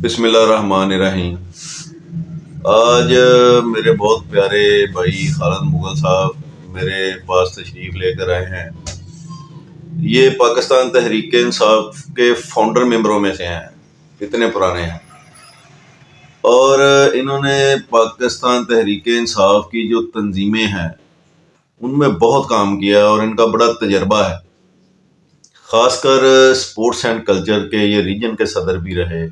بسم اللہ الرحمن الرحیم۔ آج میرے بہت پیارے بھائی خالد مغل صاحب میرے پاس تشریف لے کر آئے ہیں۔ یہ پاکستان تحریک انصاف کے فاؤنڈر ممبروں میں سے ہیں، اتنے پرانے ہیں، اور انہوں نے پاکستان تحریک انصاف کی جو تنظیمیں ہیں ان میں بہت کام کیا اور ان کا بڑا تجربہ ہے۔ خاص کر سپورٹس اینڈ کلچر کے یہ ریجن کے صدر بھی رہے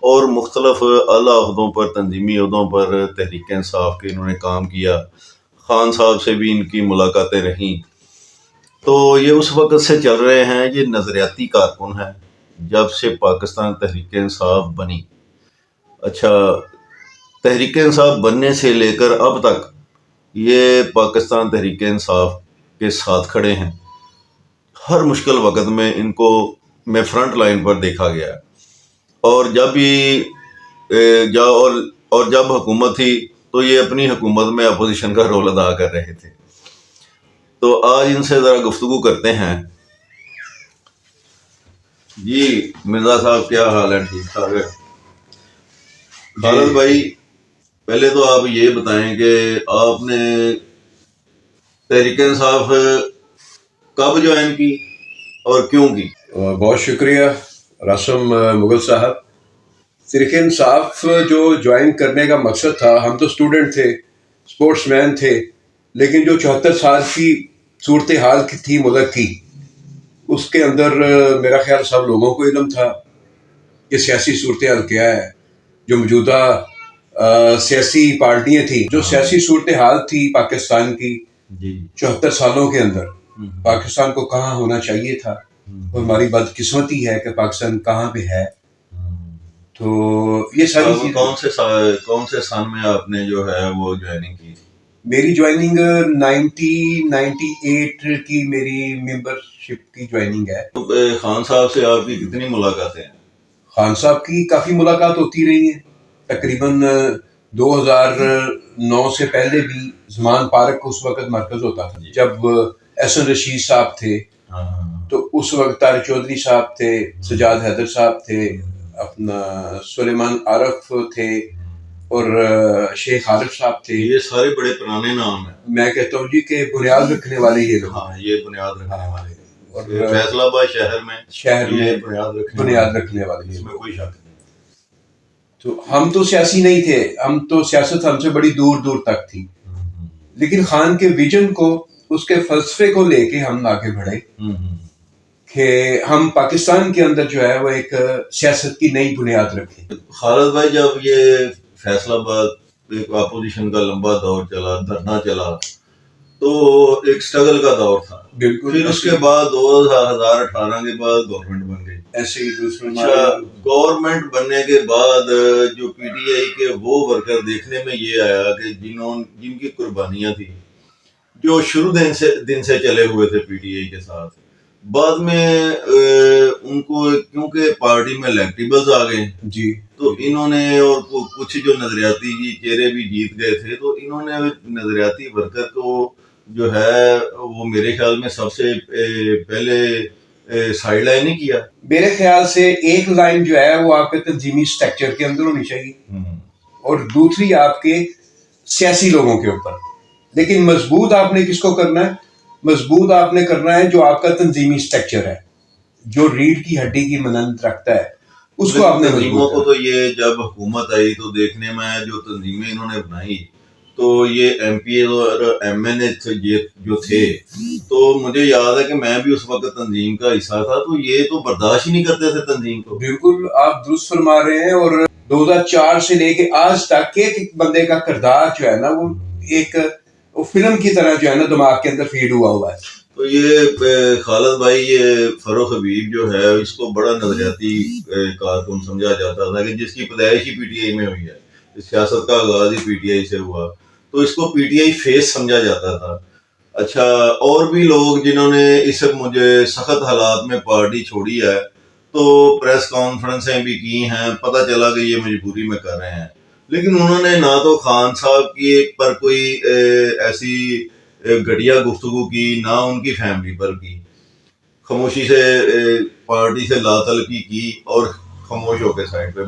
اور مختلف اعلیٰ عہدوں پر، تنظیمی عہدوں پر تحریک انصاف کے انہوں نے کام کیا۔ خان صاحب سے بھی ان کی ملاقاتیں رہیں، تو یہ اس وقت سے چل رہے ہیں۔ یہ نظریاتی کارکن ہیں جب سے پاکستان تحریک انصاف بنی۔ اچھا، تحریک انصاف بننے سے لے کر اب تک یہ پاکستان تحریک انصاف کے ساتھ کھڑے ہیں۔ ہر مشکل وقت میں ان کو میں فرنٹ لائن پر دیکھا گیا، اور جب جب حکومت تھی تو یہ اپنی حکومت میں اپوزیشن کا رول ادا کر رہے تھے۔ تو آج ان سے ذرا گفتگو کرتے ہیں۔ جی مرزا صاحب، کیا حال ہے؟ ٹھیک ٹھاک ہے؟ خالد بھائی، پہلے تو آپ یہ بتائیں کہ آپ نے تحریک انصاف کب جوائن کی اور کیوں کی؟ بہت شکریہ راسم مغل صاحب۔ تحریک انصاف جو جوائن کرنے کا مقصد تھا، ہم تو اسٹوڈنٹ تھے، اسپورٹس مین تھے، لیکن جو 74 سال کی صورتحال کی تھی ملک کی، اس کے اندر میرا خیال سب لوگوں کو علم تھا کہ سیاسی صورتحال کیا ہے۔ جو موجودہ سیاسی پارٹیاں تھیں، جو سیاسی صورتحال تھی پاکستان کی 74 سالوں کے اندر، پاکستان کو کہاں ہونا چاہیے تھا، اور ہماری بدقسمتی ہے کہ پاکستان کہاں پہ ہے۔ تو یہ ساری چیزیں کون سے سن میں آپ نے جو ہے وہ جوائننگ کی؟ میری جوائننگ 1998 کی میری ممبرشپ کی جوائننگ ہے۔ خان صاحب سے آپ کی کتنی ملاقاتیں ہیں؟ خان صاحب کی کافی ملاقات ہوتی رہی ہیں، تقریباً 2009 سے پہلے بھی زمان پارک اس وقت مرکز ہوتا تھا، جب احسن رشید صاحب تھے، تو اس وقت طارق چودھری صاحب تھے، سجاد حیدر صاحب تھے، اپنا سلیمان عارف تھے، اور شیخ عارف صاحب تھے۔ یہ سارے بڑے پرانے نام ہیں۔ میں کہتا ہوں جی کہ بنیاد رکھنے والے یہ لوگ، یہ بنیاد رکھنے والے، اور فیصلہ آباد شہر میں بنیاد رکھنے والے، اس میں کوئی شک نہیں۔ تو ہم تو سیاسی نہیں تھے، ہم تو سیاست ہم سے بڑی دور دور تک تھی، لیکن خان کے ویژن کو، اس کے فلسفے کو لے کے ہم آگے بڑھے کہ ہم پاکستان کے اندر جو ہے وہ ایک سیاست کی نئی بنیاد رکھیں۔ خالد بھائی، جب یہ فیصلہ آباد ایک اپوزیشن کا لمبا دور چلا، دھرنا چلا، تو ایک سٹرگل کا دور تھا۔ بالکل۔ پھر اس کے بعد 2018 کے بعد گورنمنٹ بن گئی۔ ایسے ہی دوسرے گورنمنٹ بننے کے بعد جو پی ٹی آئی کے وہ ورکر دیکھنے میں یہ آیا کہ جن کی قربانیاں تھیں، جو شروع دن سے چلے ہوئے تھے پی ٹی آئی کے ساتھ، بعد میں ان کو کیونکہ پارٹی میں الیکٹیبلز آ گئے جی، تو انہوں نے، اور کچھ جو نظریاتی چہرے بھی جیت گئے تھے، تو انہوں نے نظریاتی ورکر کو جو ہے وہ میرے خیال میں سب سے پہلے سائڈ لائن ہی کیا۔ میرے خیال سے ایک لائن جو ہے وہ آپ کے تنظیمی سٹرکچر کے اندر ہونی چاہیے، اور دوسری آپ کے سیاسی لوگوں کے اوپر۔ لیکن مضبوط آپ نے کس کو کرنا ہے؟ مضبوط آپ نے کرنا ہے جو آپ کا تنظیمی سٹرکچر ہے، جو ریڑھ کی ہڈی کی مانند رکھتا ہے، اس کو آپ نے تنظیموں کو تو یہ جب حکومت آئی تو دیکھنے میں جو تنظیمیں انہوں نے بنائی، تو یہ ایم پی اے اور ایم این اے جو تھے، تو مجھے یاد ہے کہ میں بھی اس وقت تنظیم کا حصہ تھا، تو یہ تو برداشت ہی نہیں کرتے تھے تنظیم کو۔ بالکل آپ درست فرما رہے ہیں، اور 2004 سے لے کے آج تک ایک بندے کا کردار جو ہے نا، وہ ایک فلم کی طرح جو ہے نا دماغ کے اندر فیڈ ہوا ہے۔ تو یہ خالد بھائی، یہ فروخ حبیب جو ہے، اس کو بڑا نظریاتی کارکن سمجھا جاتا تھا کہ جس کی پیدائش ہی پی ٹی آئی میں ہوئی ہے، سیاست کا آغاز ہی پی ٹی آئی سے ہوا، تو اس کو پی ٹی آئی فیس سمجھا جاتا تھا۔ اچھا، اور بھی لوگ جنہوں نے اس مجھے سخت حالات میں پارٹی چھوڑی ہے، تو پریس کانفرنسیں بھی کی ہیں، پتہ چلا کہ یہ مجبوری میں کر رہے ہیں، لیکن انہوں نے نہ تو خان صاحب کی پر کوئی ایسی گھٹیا گفتگو کی، نہ ان کی فیملی پر کی، خاموشی سے پارٹی سے لا تعلقی کی اور خاموش ہو کے سائڈ پہ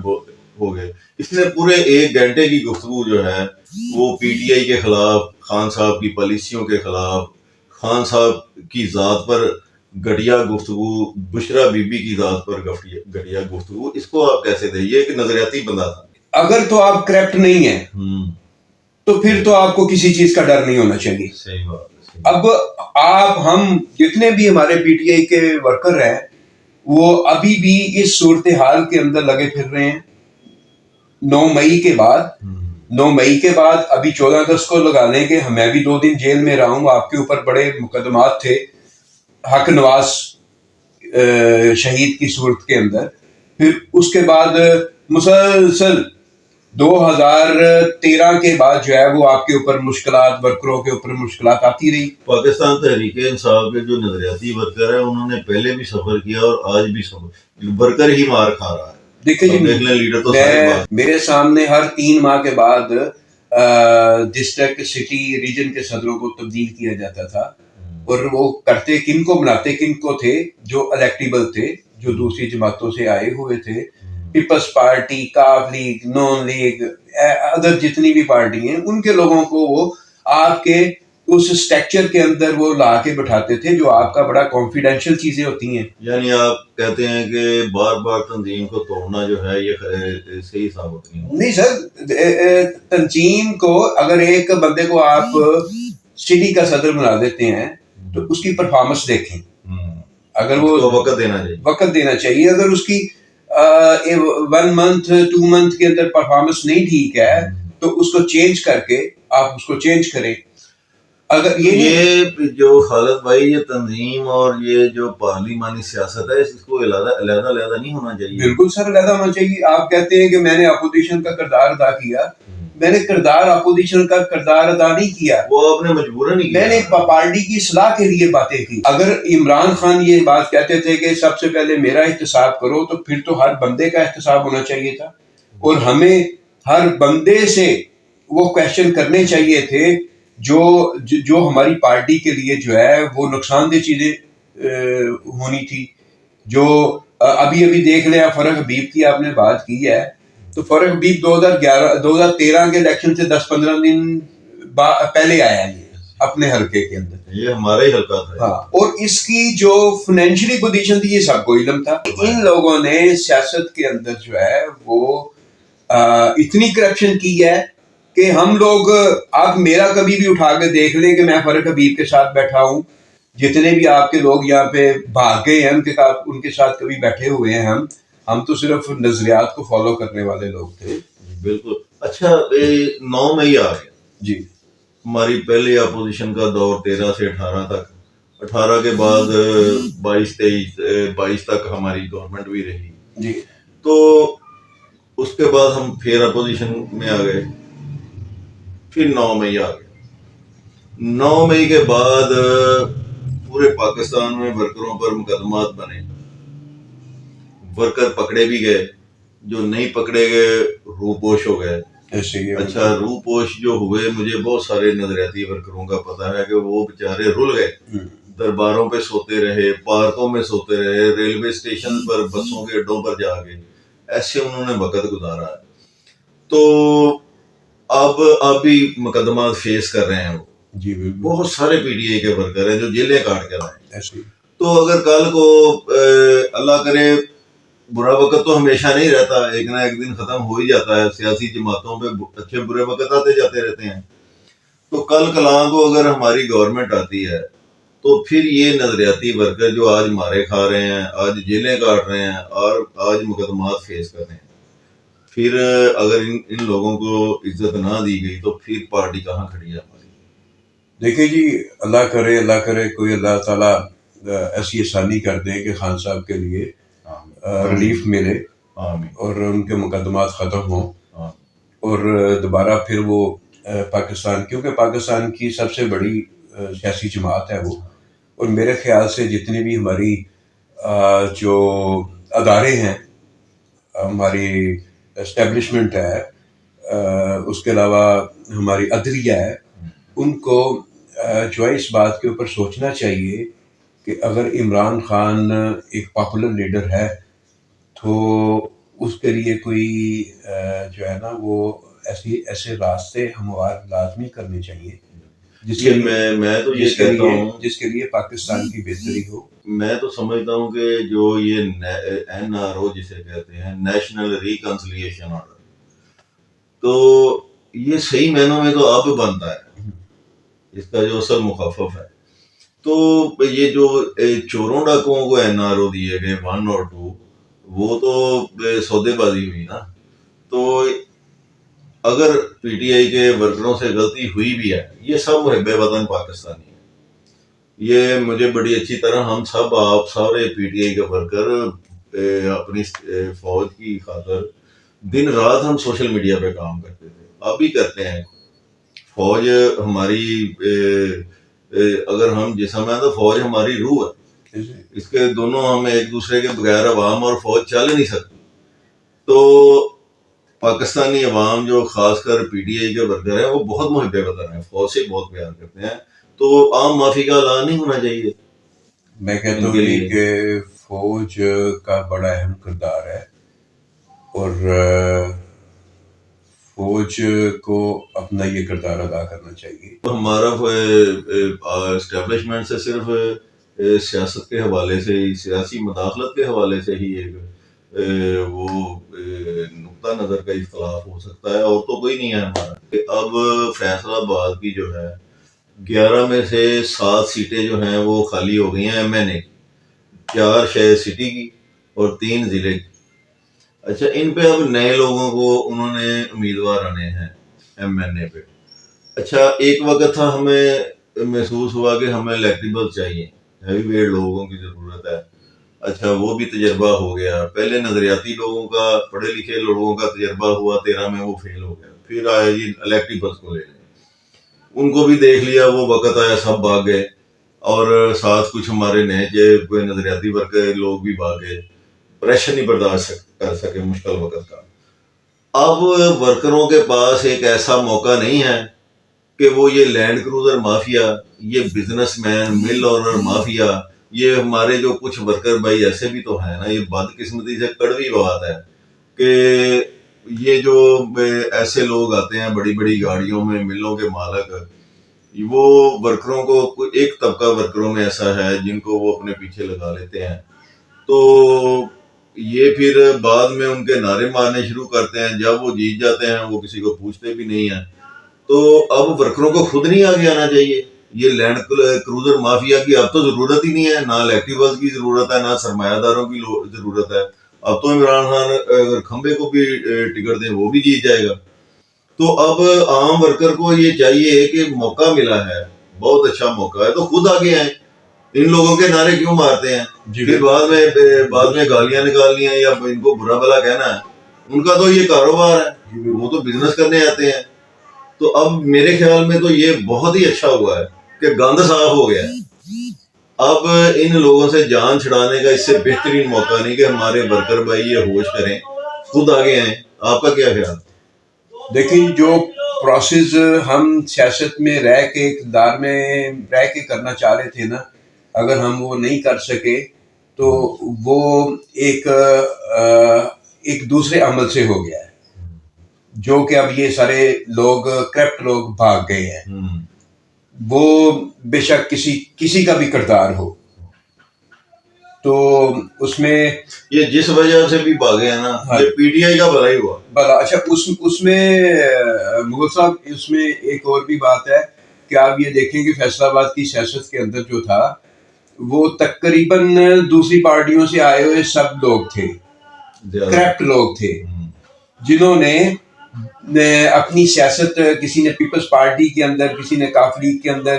ہو گئے. اس نے پورے 1 گھنٹے کی گفتگو جو ہے وہ پی ٹی آئی کے خلاف، خان صاحب کی پالیسیوں کے خلاف، خان صاحب کی ذات پر گھٹیا گفتگو، بشرا بی بی کی ذات پر گھٹیا گفتگو. اس کو آپ کیسے دیں؟ یہ ایک نظریاتی بندہ تھا. اگر تو آپ کریپٹ نہیں ہیں تو پھر تو آپ کو کسی چیز کا ڈر نہیں ہونا چاہیے. صحیح بات. اب ہم جتنے بھی ہمارے پی ٹی آئی کے ورکر ہیں وہ ابھی بھی اس صورتحال کے اندر لگے پھر رہے ہیں. 9 مئی کے بعد ابھی 14 اگست کو لگا لیں کہ میں بھی 2 دن جیل میں رہا ہوں. آپ کے اوپر بڑے مقدمات تھے حق نواز شہید کی صورت کے اندر. پھر اس کے بعد مسلسل 2013 کے بعد جو ہے وہ آپ کے اوپر مشکلات، ورکروں کے اوپر مشکلات آتی رہی. پاکستان تحریک انصاف کے جو نظریاتی ورکر ہیں انہوں نے پہلے بھی سفر کیا اور آج بھی سفر، ورکر ہی مار کھا رہا ہے. دیکھیں جی، لیڈر تو میرے سامنے ہر 3 ماہ کے بعد ڈسٹرکٹ، سٹی، ریجن کے صدروں کو تبدیل کیا جاتا تھا. اور وہ کرتے کن کو، بناتے کن کو تھے؟ جو الیکٹیبل تھے، جو دوسری جماعتوں سے آئے ہوئے تھے. پیپلز پارٹی، کاف لیگ، نون لیگ، ادر جتنی بھی پارٹی ہیں، ان کے لوگوں کو وہ آپ کے اس اسٹرکچر کے اندر وہ لا کے بٹھاتے تھے جو آپ کا بڑا کانفیڈینشیل چیزیں ہوتی ہیں. یعنی آپ کہتے ہیں کہ بار بار تنظیم کو توڑنا جو ہے یہ صحیح ثابت نہیں سر. تنظیم کو اگر ایک بندے کو آپ سٹی کا صدر بنا دیتے ہیں تو اس کی پرفارمنس دیکھیں. اگر وہ وقت دینا چاہیے. اگر اس کی 1 منتھ 2 منتھ کے اندر پرفارمنس نہیں ٹھیک ہے تو اس کو چینج کر کے آپ اس کو چینج کریں. اگر یہ جو خالد بھائی یہ تنظیم اور یہ جو پارلیمانی سیاست ہے اس کو علیحدہ نہیں ہونا چاہیے. بالکل سر، علیحدہ ہونا چاہیے. آپ کہتے ہیں کہ میں نے اپوزیشن کا کردار ادا کیا. میں نے اپوزیشن کا کردار ادا نہیں کیا، وہ آپ نے مجبوراً نہیں کیا. میں نے پارٹی کی اصلاح کے لیے باتیں کی. اگر عمران خان یہ بات کہتے تھے کہ سب سے پہلے میرا احتساب کرو تو پھر تو ہر بندے کا احتساب ہونا چاہیے تھا. اور ہمیں ہر بندے سے وہ کویشچن کرنے چاہیے تھے جو ہماری پارٹی کے لیے جو ہے وہ نقصان دہ چیزیں ہونی تھی. جو ابھی دیکھ لیں، فرق حبیب کی آپ نے بات کی ہے تو فرق حبیب 2013 کے الیکشن سے 10-15 دن پہلے آیا یہ اپنے حلقے کے اندر. یہ ہمارا ہی حلقہ تھا. ہاں، اور اس کی جو فائنینشلی پوزیشن تھی یہ سب کو علم تھا. ان لوگوں نے سیاست کے اندر جو ہے وہ اتنی کرپشن کی ہے کہ ہم لوگ، آپ میرا کبھی بھی اٹھا کے دیکھ لیں کہ میں فرق حبیب کے ساتھ بیٹھا ہوں. جتنے بھی آپ کے لوگ یہاں پہ بھاگ گئے ہیں ان کے ساتھ کبھی بیٹھے ہوئے ہیں. ہم تو صرف نظریات کو فالو کرنے والے لوگ تھے. بالکل. اچھا، 9 مئی آ گیا جی. ہماری پہلی اپوزیشن کا دور 13 سے 18 تک. 18 کے بعد 22 تک ہماری گورنمنٹ بھی رہی جی. تو اس کے بعد ہم پھر اپوزیشن میں آ گئے. پھر 9 مئی آ گیا. 9 مئی کے بعد پورے پاکستان میں ورکروں پر مقدمات بنے. ورکر پکڑے بھی گئے، جو نہیں پکڑے گئے روپوش ہو گئے. اچھا، روپوش جو ہوئے، مجھے بہت سارے نظریاتی ورکروں کا پتا ہے کہ وہ بیچارے رل گئے. درباروں پہ سوتے رہے، پارکوں میں سوتے رہے، ریلوے اسٹیشن پر، بسوں کے اڈوں پر جا کے ایسے انہوں نے وقت گزارا ہے. تو اب بھی مقدمات فیس کر رہے ہیں وہ. جی. بہت سارے پی ٹی آئی کے ورکر ہیں جو جیلیں کاٹ کر آئے. تو اگر کل کو اللہ کرے، برا وقت تو ہمیشہ نہیں رہتا، ایک نہ ایک دن ختم ہو ہی جاتا ہے. سیاسی جماعتوں پہ اچھے برے وقت آتے جاتے رہتے ہیں. تو کل کلاں کو اگر ہماری گورنمنٹ آتی ہے تو پھر یہ نظریاتی ورکر جو آج مارے کھا رہے ہیں، آج جیلیں کاٹ رہے ہیں اور آج مقدمات فیس کر رہے ہیں، پھر اگر ان لوگوں کو عزت نہ دی گئی تو پھر پارٹی کہاں کھڑی ہے ہماری؟ دیکھیں جی، اللہ کرے کوئی اللہ تعالیٰ ایسی آسانی کر دے کہ خان صاحب کے لیے ریلیف ملے اور ان کے مقدمات ختم ہوں اور دوبارہ پھر وہ پاکستان، کیونکہ پاکستان کی سب سے بڑی سیاسی جماعت ہے وہ. اور میرے خیال سے جتنی بھی ہماری جو ادارے ہیں، ہماری اسٹیبلشمنٹ ہے، اس کے علاوہ ہماری عدلیہ ہے، ان کو جو ہے اس بات کے اوپر سوچنا چاہیے کہ اگر عمران خان ایک پاپولر لیڈر ہے تو اس کے لیے کوئی جو ہے نا وہ ایسے راستے ہموار لازمی کرنے چاہیے جس کے لیے پاکستان کی بہتری ہو. میں تو سمجھتا ہوں کہ جو یہ NRO جسے کہتے ہیں نیشنل ریکنسلیشن آرڈر، تو یہ صحیح معنوں میں تو اب بنتا ہے، اس کا جو اصل مخفف ہے. تو یہ جو چوروں ڈاکوؤں کو NRO دیے گئے 1 اور 2، وہ تو سودے بازی ہوئی نا. تو اگر PTI کے ورکروں سے غلطی ہوئی بھی ہے، یہ سب محب وطن پاکستانی ہیں. یہ مجھے بڑی اچھی طرح ہم سب، آپ سارے PTI کے ورکر اپنی فوج کی خاطر دن رات ہم سوشل میڈیا پہ کام کرتے تھے، اب بھی کرتے ہیں. فوج ہماری اگر ہم جسم ہے تو فوج ہماری روح ہے. اس کے دونوں ہم ایک دوسرے کے بغیر عوام اور فوج چل نہیں سکتی. تو پاکستانی عوام جو خاص کر PTI کے ورکر ہیں وہ بہت محب وطن ہیں، فوج سے بہت پیار کرتے ہیں. تو عام معافی کا اعلان نہیں ہونا چاہیے. میں کہتا ہوں کہ فوج کا بڑا اہم کردار ہے، اور فوج کو اپنا یہ کردار ادا کرنا چاہیے. ہمارا اسٹیبلشمنٹ سے صرف سیاست کے حوالے سے ہی، سیاسی مداخلت کے حوالے سے ہی ایک وہ نقطہ نظر کا اختلاف ہو سکتا ہے، اور تو کوئی نہیں ہے ہمارا. اب فیصل آباد کی جو ہے 11 میں سے 7 سیٹیں جو ہیں وہ خالی ہو گئی ہیں MNA کی، 4 شہر سٹی کی اور 3 ضلع کی. اچھا، ان پہ اب نئے لوگوں کو انہوں نے امیدوار آنے ہیں MNA پہ. اچھا، ایک وقت تھا ہمیں محسوس ہوا کہ ہمیں الیکٹیبل چاہیے، ہیوی ویٹ لوگوں کی ضرورت ہے. اچھا، وہ بھی تجربہ ہو گیا. پہلے نظریاتی لوگوں کا، پڑھے لکھے لوگوں کا تجربہ ہوا 13 میں، وہ فیل ہو گیا. پھر آیا جی الیکٹیبلس کو لے لیں، ان کو بھی دیکھ لیا، وہ وقت آیا سب بھاگ گئے، اور ساتھ کچھ ہمارے نئے نظریاتی ورکر لوگ بھی بھاگ گئے. پریشر نہیں برداشت کر سکے مشکل وقت کا. اب ورکروں کے پاس ایک ایسا موقع نہیں ہے کہ وہ یہ لینڈ کروزر مافیا، یہ بزنس مین، مل اونر مافیا، یہ ہمارے جو کچھ ورکر بھائی ایسے بھی تو ہیں نا، یہ بدقسمتی سے کڑوی بات ہے کہ یہ جو ایسے لوگ آتے ہیں بڑی بڑی گاڑیوں میں، ملوں کے مالک، وہ ورکروں کو، ایک طبقہ ورکروں میں ایسا ہے جن کو وہ اپنے پیچھے لگا لیتے ہیں. تو یہ پھر بعد میں ان کے نعرے مارنے شروع کرتے ہیں. جب وہ جیت جاتے ہیں وہ کسی کو پوچھتے بھی نہیں ہیں. تو اب ورکروں کو خود نہیں آگے آنا چاہیے. یہ لینڈ کروزر مافیا کی اب تو ضرورت ہی نہیں ہے، نہ الیکٹیبلز کی ضرورت ہے، نہ سرمایہ داروں کی ضرورت ہے. اب تو عمران خان اگر کھمبے کو بھی ٹکٹ دیں وہ بھی جیت جائے گا. تو اب عام ورکر کو یہ چاہیے کہ موقع ملا ہے، بہت اچھا موقع ہے، تو خود آگے آئیں. ان لوگوں کے نعرے کیوں مارتے ہیں؟ پھر بعد میں گالیاں نکالنی ہیں یا ان کو برا بھلا کہنا ہے. ان کا تو یہ کاروبار ہے، وہ تو بزنس کرنے آتے ہیں. تو اب میرے خیال میں تو یہ بہت ہی اچھا ہوا ہے کہ گند صاف ہو گیا ہے. اب ان لوگوں سے جان چھڑانے کا اس سے بہترین موقع نہیں کہ ہمارے ورکر بھائی یہ ہوش کریں، خود آگے آئیں. آپ کا کیا خیال؟ دیکھیں، جو پروسیس ہم سیاست میں رہ کے، اقتدار میں رہ کے کرنا چاہ رہے تھے نا، اگر ہم وہ نہیں کر سکے تو وہ ایک دوسرے عمل سے ہو گیا ہے، جو کہ اب یہ سارے لوگ کرپٹ لوگ بھاگ گئے ہیں. وہ بے شک کسی کا بھی کردار ہو، تو اس میں یہ جس وجہ سے بھی بھاگے ہیں نا، یہ PTI کا بھلا ہی ہوا بھلا. اچھا، اس میں مغل صاحب، اس میں ایک اور بھی بات ہے کہ آپ یہ دیکھیں کہ فیصل آباد کی سیاست کے اندر جو تھا وہ تقریباً دوسری پارٹیوں سے آئے ہوئے سب لوگ تھے، کرپٹ لوگ تھے، جنہوں نے اپنی سیاست، کسی نے پیپلز پارٹی کے اندر، کسی نے کاف لیگ کے اندر،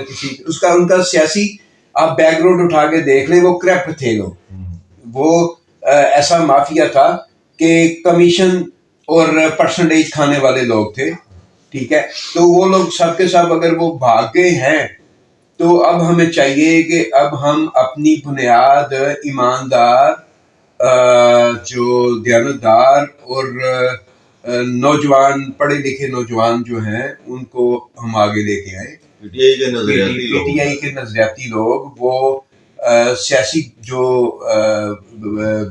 ان کا سیاسی آپ بیک گراؤنڈ اٹھا کے دیکھ لیں، وہ کرپٹ تھے لوگ. وہ ایسا مافیا تھا کہ کمیشن اور پرسنٹیج کھانے والے لوگ تھے. ٹھیک ہے، تو وہ لوگ سب کے سب اگر وہ بھاگ گئے ہیں تو اب ہمیں چاہیے کہ اب ہم اپنی بنیاد ایماندار، جو دیانتدار اور نوجوان، پڑھے لکھے نوجوان جو ہیں ان کو ہم آگے لے کے آئیں. PTI کے نظریاتی لوگ، وہ سیاسی جو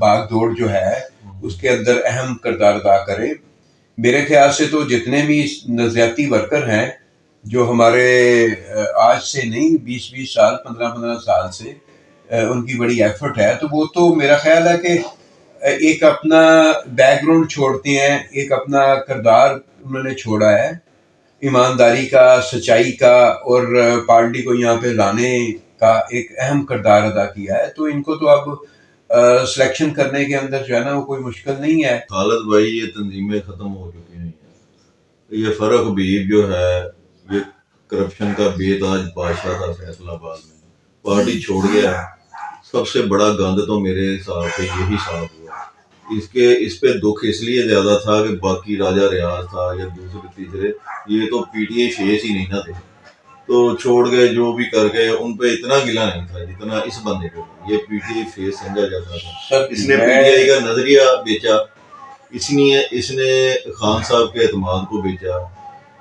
باغ دوڑ جو ہے اس کے اندر اہم کردار ادا کریں. میرے خیال سے تو جتنے بھی نظریاتی ورکر ہیں جو ہمارے آج سے نہیں 20 سال 15 سال سے ان کی بڑی ایفرٹ ہے, تو وہ تو میرا خیال ہے کہ ایک اپنا بیک گراؤنڈ چھوڑتے ہیں, ایک اپنا کردار انہوں نے چھوڑا ہے ایمانداری کا, سچائی کا, اور پارٹی کو یہاں پہ لانے کا ایک اہم کردار ادا کیا ہے. تو ان کو تو اب سلیکشن کرنے کے اندر جو ہے نا وہ کوئی مشکل نہیں ہے. خالد بھائی یہ تنظیمیں ختم ہو چکی ہیں. یہ فرق حبیب جو ہے یہ کرپشن کا بے تاج بادشاہ تھا فیصل آباد میں, پارٹی چھوڑ گیا. سب سے بڑا گند تو میرے حساب سے یہی صاحب ہوا. اس پہ دکھ اس لیے زیادہ تھا کہ باقی راجہ ریاض تھا یا دوسرے تیسرے, یہ تو پی ٹی آئی فیس ہی نہیں نہ تھے, تو چھوڑ گئے جو بھی کر گئے. ان پہ اتنا گلا نہیں تھا جتنا اس بندے کو. یہ پی ٹی آئی فیس سمجھا جاتا تھا. اس نے پی ٹی آئی کا نظریہ بیچا, اس نے خان صاحب کے اعتماد کو بیچا,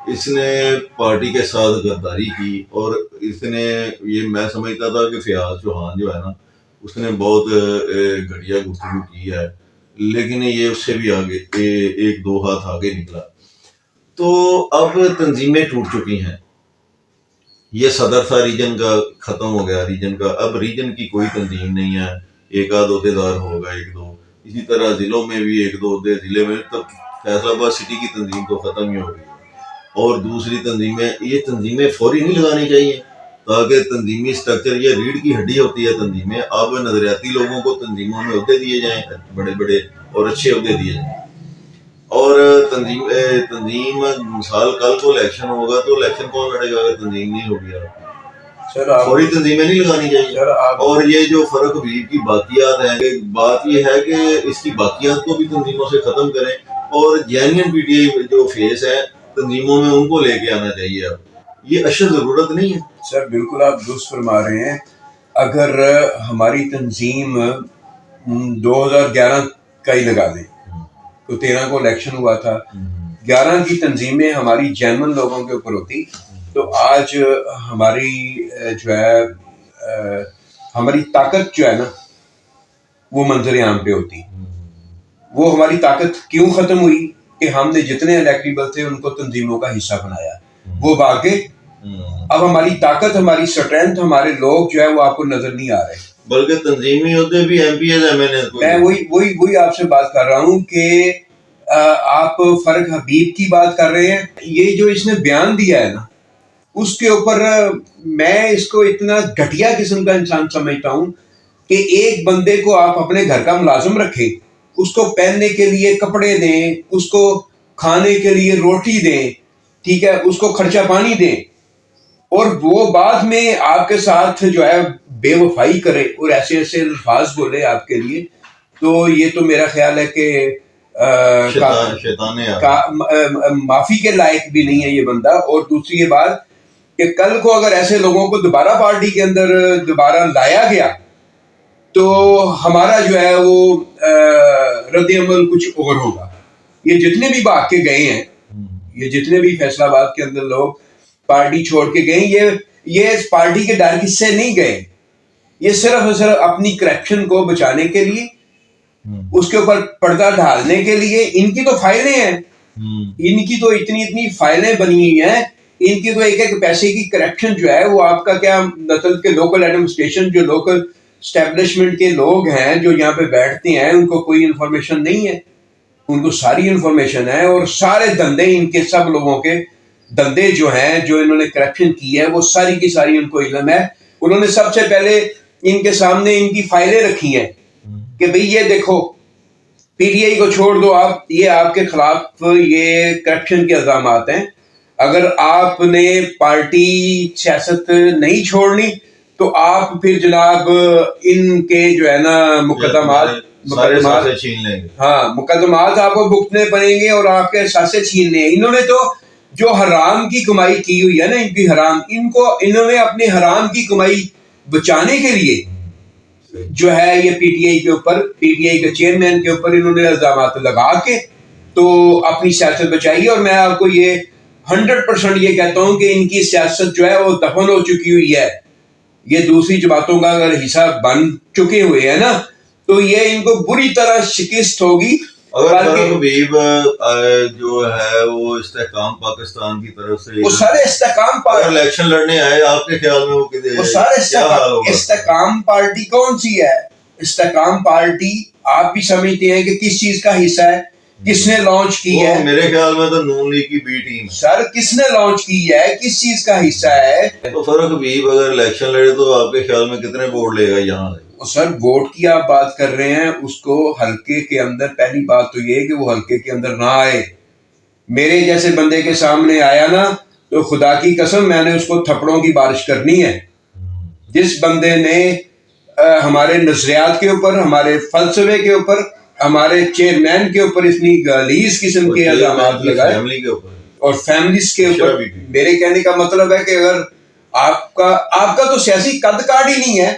اس نے پارٹی کے ساتھ غداری کی, اور اس نے یہ میں سمجھتا تھا کہ فیاض چوہان جو ہے نا اس نے بہت گھٹیا گفتگو کی ہے, لیکن یہ اس سے بھی آگے ایک دو ہاتھ آگے نکلا. تو اب تنظیمیں ٹوٹ چکی ہیں. یہ صدر تھا ریجن کا, ختم ہو گیا ریجن کا. اب ریجن کی کوئی تنظیم نہیں ہے, ایک آدھ عہدیدار ہوگا ایک دو. اسی طرح ضلعوں میں بھی ایک دو عہدے ضلع میں. تب فیصل آباد سٹی کی تنظیم تو ختم ہی ہو گئی. اور دوسری تنظیمیں, یہ تنظیمیں فوری نہیں لگانی چاہیے تاکہ تنظیمی اسٹرکچر, یہ ریڑھ کی ہڈی ہوتی ہے تنظیمیں. اب نظریاتی لوگوں کو تنظیموں میں عہدے دیے جائیں, بڑے بڑے اور اچھے عہدے دیے جائیں. اور تنظیم مثال کل کو الیکشن ہوگا تو الیکشن کون لڑے گا اگر تنظیم نہیں ہوگی. فوری تنظیمیں نہیں لگانی چاہیے. اور یہ جو فرق حبیب کی باقیات ہیں, بات یہ ہے کہ اس کی باقیات کو بھی تنظیموں سے ختم کریں, اور جینین پی ٹی آئی جو فیس ہے تنظیموں میں ان کو لے کے آنا چاہیے. اب یہ اشد ضرورت نہیں ہے. سر بالکل آپ درست فرما رہے ہیں. اگر ہماری تنظیم 2011 کا ہی لگا دیں تو 13 کو الیکشن ہوا تھا, 11 کی تنظیمیں ہماری جینون لوگوں کے اوپر ہوتی تو آج ہماری جو ہے ہماری طاقت جو ہے نا وہ منظر عام پہ ہوتی. وہ ہماری طاقت کیوں ختم ہوئی کہ ہم نے جتنے الیکٹیبل تھے ان کو تنظیموں کا حصہ بنایا, وہ باقی. اب ہماری طاقت, ہماری اسٹرینتھ, ہمارے لوگ جو ہے وہ آپ کو نظر نہیں آ رہے, بلکہ تنظیمی عہدے بھی M P As M N As. میں وہی آپ سے بات کر رہا ہوں کہ آپ فرق حبیب کی بات کر رہے ہیں. یہ جو اس نے بیان دیا ہے نا اس کے اوپر میں اس کو اتنا گھٹیا قسم کا انسان سمجھتا ہوں کہ ایک بندے کو آپ اپنے گھر کا ملازم رکھیں, اس کو پہننے کے لیے کپڑے دیں, اس کو کھانے کے لیے روٹی دیں, ٹھیک ہے, اس کو خرچہ پانی دیں, اور وہ بعد میں آپ کے ساتھ جو ہے بے وفائی کرے اور ایسے ایسے الفاظ بولے آپ کے لیے. تو یہ تو میرا خیال ہے کہ معافی کے لائق بھی نہیں ہے یہ بندہ. اور دوسری یہ بات کہ کل کو اگر ایسے لوگوں کو دوبارہ پارٹی کے اندر دوبارہ لایا گیا تو ہمارا جو ہے وہ رد عمل کچھ اور ہوگا. یہ جتنے بھی بھاگ کے گئے ہیں, یہ جتنے بھی فیصل آباد کے اندر لوگ پارٹی چھوڑ کے گئے, یہ اس پارٹی کے ڈر سے نہیں گئے, یہ صرف اور صرف اپنی کرپشن کو بچانے کے لیے, اس کے اوپر پردہ ڈالنے کے لیے. ان کی تو فائلیں ہیں, ان کی تو اتنی فائلیں بنی ہوئی ہیں, ان کی تو ایک پیسے کی کرپشن جو ہے وہ آپ کا کیا مطلب کہ لوکل ایڈمنسٹریشن جو لوکل اسٹیبلشمنٹ کے لوگ ہیں جو یہاں پہ بیٹھتے ہیں ان کو کوئی انفارمیشن نہیں ہے, ان کو ساری انفارمیشن ہے. اور سارے دندے ان کے سب لوگوں کے دندے جو ہیں جو انہوں نے کرپشن کی ہے وہ ساری کی ساری ان کو علم ہے. انہوں نے سب سے پہلے ان کے سامنے ان کی فائلیں رکھی ہیں کہ بھئی یہ دیکھو پی ٹی آئی کو چھوڑ دو آپ, یہ آپ کے خلاف یہ کرپشن کے الزامات ہیں. اگر آپ نے پارٹی سیاست نہیں چھوڑنی تو آپ پھر جناب ان کے جو ہے نا مقدمات آپ کو بھگتنے پڑیں گے اور آپ کے سانسیں چھیننے ہیں. انہوں نے تو جو حرام کی کمائی کی ہوئی ہے نا, ان کی حرام, انہوں نے اپنے حرام کی کمائی بچانے کے لیے جو ہے یہ پی ٹی آئی کے اوپر, پی ٹی آئی کے چیئرمین کے اوپر انہوں نے الزامات لگا کے تو اپنی سیاست بچائی. اور میں آپ کو یہ 100% یہ کہتا ہوں کہ ان کی سیاست جو ہے وہ دفن ہو چکی ہوئی ہے. یہ دوسری جماعتوں کا اگر حصہ بن چکے ہوئے ہیں نا تو یہ ان کو بری طرح شکست ہوگی اگر فرق حبیب جو ہے وہ استحکام پاکستان کی طرف سے وہ سارے استحکام اگر الیکشن لڑنے آئے آپ کے خیال میں وہ سارے کیا حال ہوگا؟ استحکام پارٹی کون سی ہے؟ استحکام پارٹی آپ بھی سمجھتے ہیں کہ کس چیز کا حصہ ہے، کس نے لانچ کی ہے؟ میرے خیال میں تو نون لیگ کی بی ٹیم سر کس نے لانچ کی ہے، کس چیز کا حصہ ہے؟ تو فرق حبیب اگر الیکشن لڑے تو آپ کے خیال میں کتنے ووٹ لے گا یہاں سے؟ سر ووٹ کی آپ بات کر رہے ہیں، اس کو حلقے کے اندر، پہلی بات تو یہ ہے کہ وہ حلقے کے اندر نہ آئے. میرے جیسے بندے کے سامنے آیا نا تو خدا کی قسم میں نے اس کو تھپڑوں کی بارش کرنی ہے. جس بندے نے ہمارے نظریات کے اوپر، ہمارے فلسفے کے اوپر، ہمارے چیئرمین کے اوپر اتنی غلیظ قسم کے الزامات لگائے اور فیملیز کے اوپر، میرے کہنے کا مطلب ہے کہ اگر آپ کا تو سیاسی قد کاٹ ہی نہیں ہے،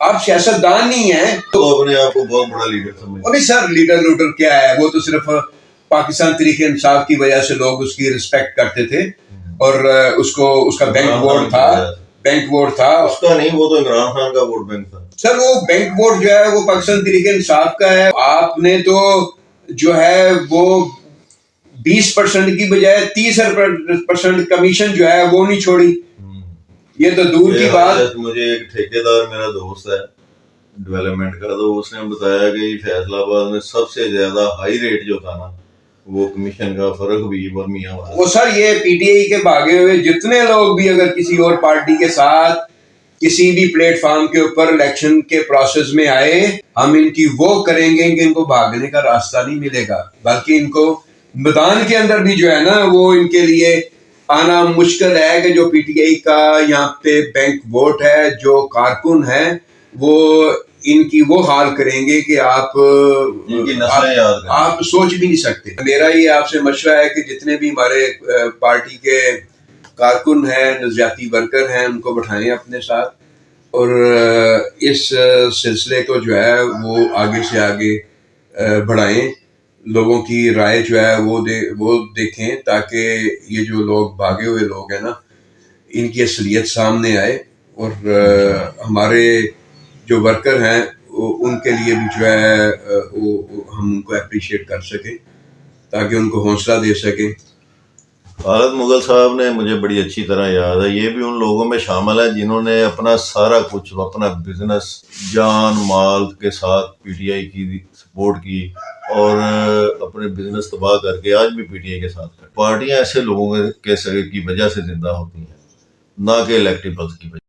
آپ سیاست دان نہیں ہیں تو اپنے آپ کو بہت بڑا لیڈر سمجھتے نہیں سر. لیڈر کیا ہے؟ وہ تو صرف پاکستان تحریک انصاف کی وجہ سے لوگ اس کی رسپیکٹ کرتے تھے اور اس کا بینک بورڈ تھا اس کا نہیں، وہ تو عمران خان کا ووٹ بینک تھا. سر وہ بینک بورڈ جو ہے وہ پاکستان تحریک انصاف کا ہے. آپ نے تو جو ہے وہ 20% کی بجائے 30% کمیشن جو ہے وہ نہیں چھوڑی. یہ تو دور کی بات. مجھے ایک ٹھیکیدار میرا دوست ہے ڈیولپمنٹ کا، تو اس نے بتایا کہ فیصل آباد میں سب سے زیادہ ہائی ریٹ جو تھا نا وہ کمیشن کا فرق حبیب اور میاں والا. وہ سر یہ پی ٹی آئی کے بھاگے ہوئے جتنے لوگ بھی اگر کسی اور پارٹی کے ساتھ کسی بھی پلیٹ فارم کے اوپر الیکشن کے پروسیس میں آئے، ہم ان کی وہ کریں گے کہ ان کو بھاگنے کا راستہ نہیں ملے گا، بلکہ ان کو میدان کے اندر بھی جو ہے نا وہ ان کے لیے آنا مشکل ہے. کہ جو پی ٹی آئی کا یہاں پہ بینک ووٹ ہے، جو کارکن ہیں، وہ ان کی وہ حال کریں گے کہ آپ سوچ بھی نہیں سکتے. میرا یہ آپ سے مشورہ ہے کہ جتنے بھی ہمارے پارٹی کے کارکن ہیں، نظریاتی ورکر ہیں، ان کو بٹھائیں اپنے ساتھ اور اس سلسلے کو جو ہے وہ آگے سے آگے بڑھائیں. لوگوں کی رائے جو ہے وہ دیکھیں تاکہ یہ جو لوگ بھاگے ہوئے لوگ ہیں نا ان کی اصلیت سامنے آئے اور ہمارے جو ورکر ہیں ان کے لیے بھی جو ہے ہم ان کو اپریشیٹ کر سکیں تاکہ ان کو حوصلہ دے سکیں. خالد مغل صاحب نے مجھے بڑی اچھی طرح یاد ہے، یہ بھی ان لوگوں میں شامل ہے جنہوں نے اپنا سارا کچھ، اپنا بزنس جان مال کے ساتھ پی ٹی آئی کی سپورٹ کی اور اپنے بزنس تباہ کر کے آج بھی پی ٹی آئی کے ساتھ. پارٹیاں ایسے لوگوں کی وجہ سے زندہ ہوتی ہیں، نہ کہ الیکٹیبلز کی وجہ.